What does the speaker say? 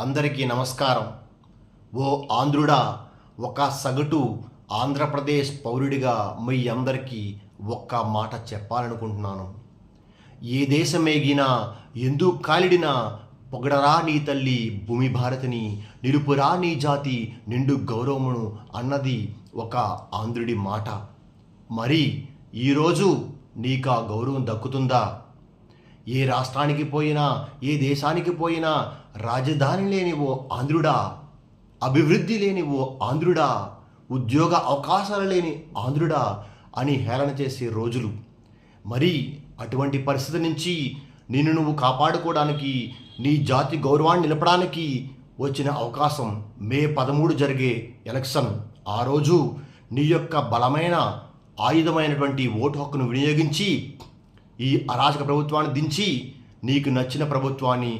అందరికీ నమస్కారం. ఓ ఆంధ్రుడా, ఒక సగటు ఆంధ్రప్రదేశ్ పౌరుడిగా మీ అందరికీ ఒక్క మాట చెప్పాలనుకుంటున్నాను. ఏ దేశమేగినా ఎందు కాలిడినా పొగడరా నీ తల్లి భూమి భారతిని, నిలుపురా నీ జాతి నిండు గౌరవమును అన్నది ఒక ఆంధ్రుడి మాట. మరి ఈరోజు నీకా గౌరవం దక్కుతుందా? ఏ రాష్ట్రానికి పోయినా, ఏ దేశానికి పోయినా రాజధాని లేని ఓ ఆంధ్రుడా, అభివృద్ధి లేని ఓ ఆంధ్రుడా, ఉద్యోగ అవకాశాలు లేని ఆంధ్రుడా అని హేళన చేసే రోజులు. మరి అటువంటి పరిస్థితి నుంచి నిన్ను నువ్వు కాపాడుకోవడానికి, నీ జాతి గౌరవాన్ని నిలపడానికి వచ్చిన అవకాశం మే 13 జరిగే ఎలక్షన్. ఆ రోజు నీ యొక్క బలమైన ఆయుధమైనటువంటి ఓటు హక్కును వినియోగించి ఈ అరాచక ప్రభుత్వాన్ని దించి నీకు నచ్చిన ప్రభుత్వాన్ని